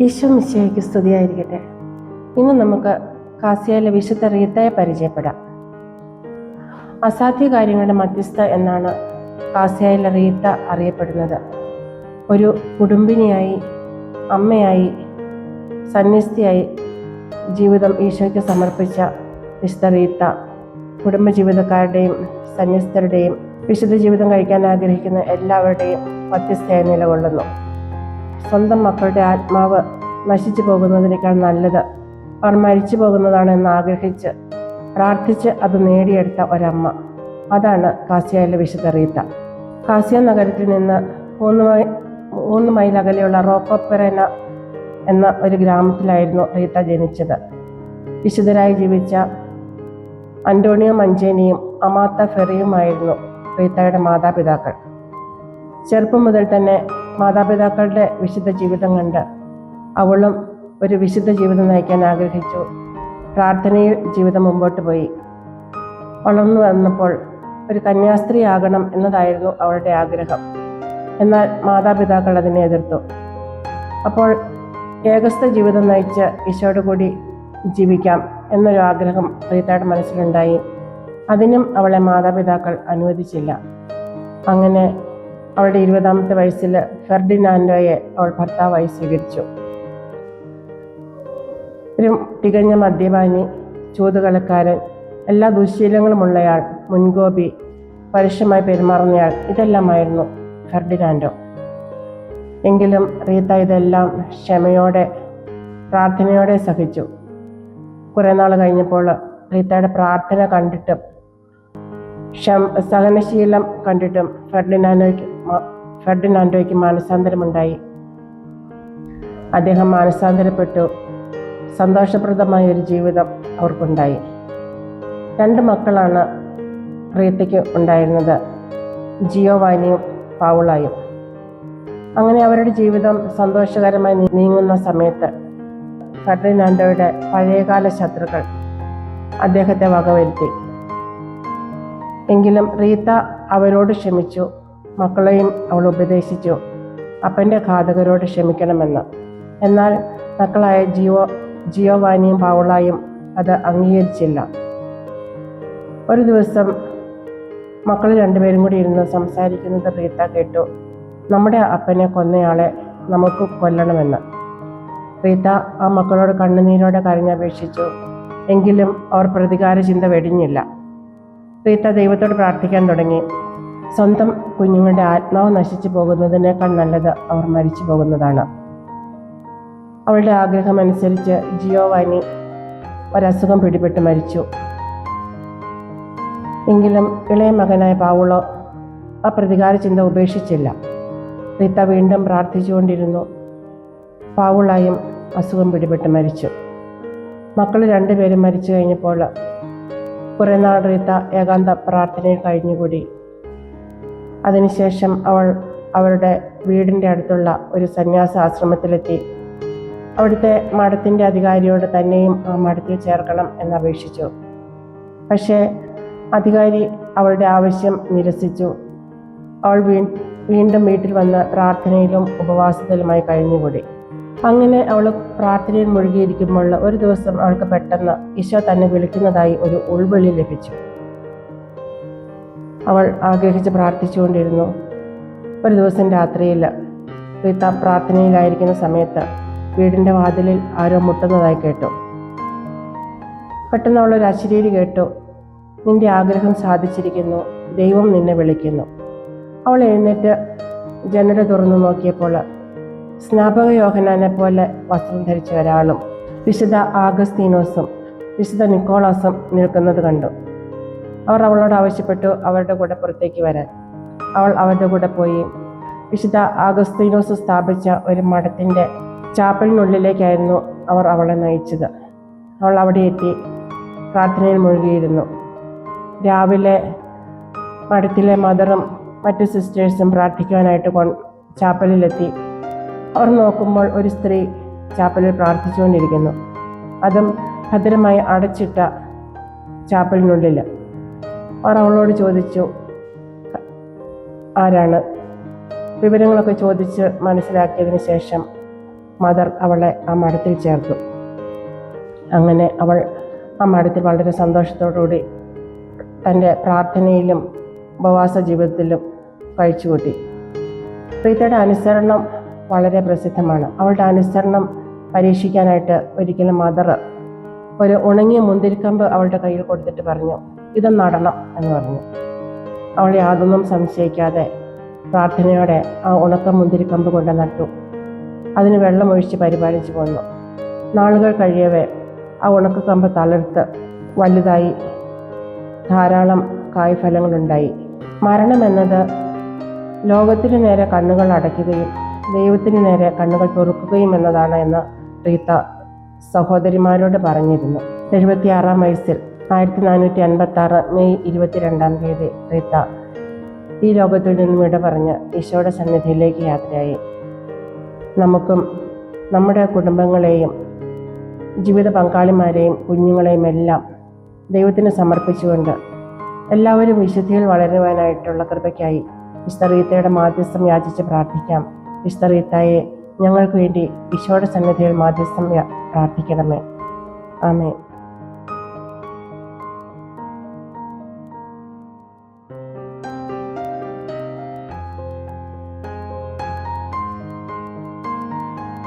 ഈശോ മിശിഹായ്ക്ക് സ്തുതിയായിരിക്കട്ടെ. ഇന്ന് നമുക്ക് കാസിയയിലെ വിശുദ്ധ റീത്തയെ പരിചയപ്പെടാം. അസാധ്യ കാര്യങ്ങളുടെ മധ്യസ്ഥ എന്നാണ് കാസിയയിലെ റീത്ത അറിയപ്പെടുന്നത്. ഒരു കുടുംബിനിയായി, അമ്മയായി, സന്യസ്തയായി ജീവിതം ഈശോയ്ക്ക് സമർപ്പിച്ച വിശുദ്ധ റീത്ത കുടുംബജീവിതക്കാരുടെയും സന്യസ്തരുടെയും വിശുദ്ധ ജീവിതം കഴിക്കാൻ ആഗ്രഹിക്കുന്ന എല്ലാവരുടെയും മധ്യസ്ഥയായി നിലകൊള്ളുന്നു. സ്വന്തം മക്കളുടെ ആത്മാവ് നശിച്ചു പോകുന്നതിനേക്കാൾ നല്ലത് അവർ മരിച്ചു പോകുന്നതാണെന്ന് ആഗ്രഹിച്ച് പ്രാർത്ഥിച്ച് അത് നേടിയെടുത്ത ഒരമ്മ. അതാണ് കാസിയയിലെ വിശുദ്ധ റീത്ത. കാസിയ നഗരത്തിൽ നിന്ന് 3 മൈൽ അകലെയുള്ള റോക്കോപ്പെറേന എന്ന ഒരു ഗ്രാമത്തിലായിരുന്നു റീത്ത ജനിച്ചത്. വിശുദ്ധരായി ജീവിച്ച അന്റോണിയോ മഞ്ചേനിയും അമാത്ത ഫെറിയുമായിരുന്നു റീത്തയുടെ മാതാപിതാക്കൾ. ചെറുപ്പം മുതൽ തന്നെ മാതാപിതാക്കളുടെ വിശുദ്ധ ജീവിതം കണ്ട് അവളും ഒരു വിശുദ്ധ ജീവിതം നയിക്കാൻ ആഗ്രഹിച്ചു. പ്രാർത്ഥനയിൽ ജീവിതം മുമ്പോട്ട് പോയി. വളർന്നു വന്നപ്പോൾ ഒരു കന്യാസ്ത്രീ ആകണം എന്നതായിരുന്നു അവളുടെ ആഗ്രഹം. എന്നാൽ മാതാപിതാക്കൾ അതിനെ എതിർത്തു. അപ്പോൾ ഏകസ്ഥ ജീവിതം നയിച്ച് ഈശോയോട് കൂടി ജീവിക്കാം എന്നൊരു ആഗ്രഹം റീത്തയുടെ മനസ്സിലുണ്ടായി. അതിനും അവളെ മാതാപിതാക്കൾ അനുവദിച്ചില്ല. അങ്ങനെ അവളുടെ 20ാമത്തെ വയസ്സിൽ ഫെർഡിനാൻഡോയെ അവൾ ഭർത്താവായി സ്വീകരിച്ചു. ഒരു തികഞ്ഞ മദ്യപാനി, ചൂതുകളിക്കാരൻ, എല്ലാ ദുശ്ശീലങ്ങളുമുള്ളയാൾ, മുൻകോപി, പരുഷമായി പെരുമാറുന്നയാൾ, ഇതെല്ലാമായിരുന്നു ഫെർഡിനാൻഡോ. എങ്കിലും റീത്ത ഇതെല്ലാം ക്ഷമയോടെ, പ്രാർത്ഥനയോടെ സഹിച്ചു. കുറേ നാൾ കഴിഞ്ഞപ്പോൾ റീത്തയുടെ പ്രാർത്ഥന കണ്ടിട്ടും സഹനശീലം കണ്ടിട്ടും ഫെർഡിനാൻഡോയ്ക്ക് മാനസാന്തരമുണ്ടായി. അദ്ദേഹം മാനസാന്തരപ്പെട്ടു. സന്തോഷപ്രദമായ ഒരു ജീവിതം അവർക്കുണ്ടായി. 2 മക്കളാണ് റീത്തയ്ക്ക് ഉണ്ടായിരുന്നത്, ജിയോവാനിയും പൗളായും. അങ്ങനെ അവരുടെ ജീവിതം സന്തോഷകരമായി നീങ്ങുന്ന സമയത്ത് ഫെർഡിനാൻഡോയുടെ പഴയകാല ശത്രുക്കൾ അദ്ദേഹത്തെ വകവരുത്തി. എങ്കിലും റീത്ത അവരോട് ക്ഷമിച്ചു. മക്കളെയും അവൾ ഉപദേശിച്ചു അപ്പൻ്റെ ഘാതകരോട് ക്ഷമിക്കണമെന്ന്. എന്നാൽ മക്കളായ ജിയോവാനിയും പൗളായും അത് അംഗീകരിച്ചില്ല. ഒരു ദിവസം മക്കൾ 2 പേരും കൂടി ഇരുന്ന് സംസാരിക്കുന്നത് റീത്ത കേട്ടു. നമ്മുടെ അപ്പനെ കൊന്നയാളെ നമുക്ക് കൊല്ലണമെന്ന്. റീത്ത ആ മക്കളോട് കണ്ണുനീരോടെ കരഞ്ഞപേക്ഷിച്ചു. എങ്കിലും അവർ പ്രതികാര ചിന്ത വെടിഞ്ഞില്ല. റീത്ത ദൈവത്തോട് പ്രാർത്ഥിക്കാൻ തുടങ്ങി. സ്വന്തം കുഞ്ഞുങ്ങളുടെ ആത്മാവ് നശിച്ചു പോകുന്നതിനേക്കാൾ നല്ലത് അവർ മരിച്ചു പോകുന്നതാണ്. അവളുടെ ആഗ്രഹമനുസരിച്ച് ജിയോവാനി ഒരസുഖം പിടിപെട്ട് മരിച്ചു. എങ്കിലും ഇളയ മകനായ പൗളോ ആ പ്രതികാര ചിന്ത ഉപേക്ഷിച്ചില്ല. റീത്ത വീണ്ടും പ്രാർത്ഥിച്ചുകൊണ്ടിരുന്നു. പൗളായും അസുഖം പിടിപെട്ട് മരിച്ചു. മക്കൾ 2 പേരും മരിച്ചു കഴിഞ്ഞപ്പോൾ കുറേ നാൾ റീത്ത ഏകാന്ത പ്രാർത്ഥനയിൽ കഴിഞ്ഞുകൂടി. അതിനുശേഷം അവൾ അവരുടെ വീടിൻ്റെ അടുത്തുള്ള ഒരു സന്യാസ ആശ്രമത്തിലെത്തി. അവിടുത്തെ മഠത്തിൻ്റെ അധികാരിയോട് തന്നെയും ആ മഠത്തിൽ ചേർക്കണം എന്നപേക്ഷിച്ചു. പക്ഷേ അധികാരി അവളുടെ ആവശ്യം നിരസിച്ചു. അവൾ വീണ്ടും വീട്ടിൽ വന്ന് പ്രാർത്ഥനയിലും ഉപവാസത്തിലുമായി കഴിഞ്ഞുകൂടി. അങ്ങനെ അവൾ പ്രാർത്ഥനയിൽ മുഴുകിയിരിക്കുമ്പോൾ ഒരു ദിവസം അവൾക്ക് പെട്ടെന്ന് ഈശോ തന്നെ വിളിക്കുന്നതായി ഒരു ഉൾവിളി ലഭിച്ചു. അവൾ ആഗ്രഹിച്ച് പ്രാർത്ഥിച്ചുകൊണ്ടിരുന്നു. ഒരു ദിവസം രാത്രിയിൽ റീത്ത പ്രാർത്ഥനയിലായിരിക്കുന്ന സമയത്ത് വീടിൻ്റെ വാതിലിൽ ആരോ മുട്ടുന്നതായി കേട്ടു. പെട്ടെന്ന് അവളൊരു അശരീരി കേട്ടു. നിന്റെ ആഗ്രഹം സാധിച്ചിരിക്കുന്നു, ദൈവം നിന്നെ വിളിക്കുന്നു. അവൾ എഴുന്നേറ്റ് ജനൽ തുറന്നു നോക്കിയപ്പോൾ സ്നാപക യോഹന്നാനെ പോലെ വസ്ത്രം ധരിച്ച ഒരാളും വിശുദ്ധ ആഗസ്തീനോസും വിശുദ്ധ നിക്കോളാസും നിൽക്കുന്നത് കണ്ടു. അവർ അവളോട് ആവശ്യപ്പെട്ടു അവരുടെ കൂടെ പുറത്തേക്ക് വരാൻ. അവൾ അവരുടെ കൂടെ പോയി. വിശുദ്ധ ആഗസ്തീനോസ് സ്ഥാപിച്ച ഒരു മഠത്തിൻ്റെ ചാപ്പലിനുള്ളിലേക്കായിരുന്നു അവർ അവളെ നയിച്ചത്. അവൾ അവിടെ എത്തി പ്രാർത്ഥനയിൽ മുഴുകിയിരുന്നു. രാവിലെ മഠത്തിലെ മദറും മറ്റു സിസ്റ്റേഴ്സും പ്രാർത്ഥിക്കുവാനായിട്ട് ചാപ്പലിലെത്തി. അവർ നോക്കുമ്പോൾ ഒരു സ്ത്രീ ചാപ്പലിൽ പ്രാർത്ഥിച്ചുകൊണ്ടിരിക്കുന്നു. അതും ഭദ്രമായി അടച്ചിട്ട ചാപ്പലിനുള്ളിൽ. അവർ അവളോട് ചോദിച്ചു ആരാണ്. വിവരങ്ങളൊക്കെ ചോദിച്ച് മനസ്സിലാക്കിയതിന് ശേഷം മദർ അവളെ ആ മഠത്തിൽ ചേർത്തു. അങ്ങനെ അവൾ ആ മഠത്തിൽ വളരെ സന്തോഷത്തോടുകൂടി തൻ്റെ പ്രാർത്ഥനയിലും ഉപവാസ ജീവിതത്തിലും കഴിച്ചുകൂട്ടി. റീത്തയുടെ അനുസരണം വളരെ പ്രസിദ്ധമാണ്. അവളുടെ അനുസരണം പരീക്ഷിക്കാനായിട്ട് ഒരിക്കലും മദർ ഒരു ഉണങ്ങിയ മുന്തിരിക്കമ്പ് അവളുടെ കയ്യിൽ കൊടുത്തിട്ട് പറഞ്ഞു, ഇത് നടണം എന്ന് പറഞ്ഞു. അവൾ യാതൊന്നും സംശയിക്കാതെ പ്രാർത്ഥനയോടെ ആ ഉണക്ക മുന്തിരിക്കമ്പ് കൊണ്ട് നട്ടു. അതിന് വെള്ളമൊഴിച്ച് പരിപാലിച്ചു പോന്നു. നാളുകൾ കഴിയവേ ആ ഉണക്കക്കമ്പ് തളിർത്ത് വലുതായി ധാരാളം കായ്ഫലങ്ങളുണ്ടായി. മരണമെന്നത് ലോകത്തിന് നേരെ കണ്ണുകൾ അടയ്ക്കുകയും ദൈവത്തിന് നേരെ കണ്ണുകൾ തുറക്കുകയും എന്നതാണ് എന്ന് റീത്ത സഹോദരിമാരോട് പറഞ്ഞിരുന്നു. 76-ാം വയസ്സിൽ 1456 മെയ് 22 റീത്ത ഈ ലോകത്തിൽ നിന്നും വിട പറഞ്ഞ് ഈശോയുടെ സന്നിധിയിലേക്ക് യാത്രയായി. നമുക്കും നമ്മുടെ കുടുംബങ്ങളെയും ജീവിത പങ്കാളിമാരെയും കുഞ്ഞുങ്ങളെയും എല്ലാം ദൈവത്തിന് സമർപ്പിച്ചുകൊണ്ട് എല്ലാവരും വിശുദ്ധിയിൽ വളരുവാനായിട്ടുള്ള കൃപയ്ക്കായി വിശുദ്ധ റീത്തയുടെ മാധ്യസ്ഥം യാചിച്ച് പ്രാർത്ഥിക്കാം. വിശുദ്ധ റീത്തയെ ഞങ്ങൾക്ക് വേണ്ടി ഈശോയുടെ സന്നിധിയിൽ മാധ്യസ്ഥം പ്രാർത്ഥിക്കണമേ. ആമേൻ.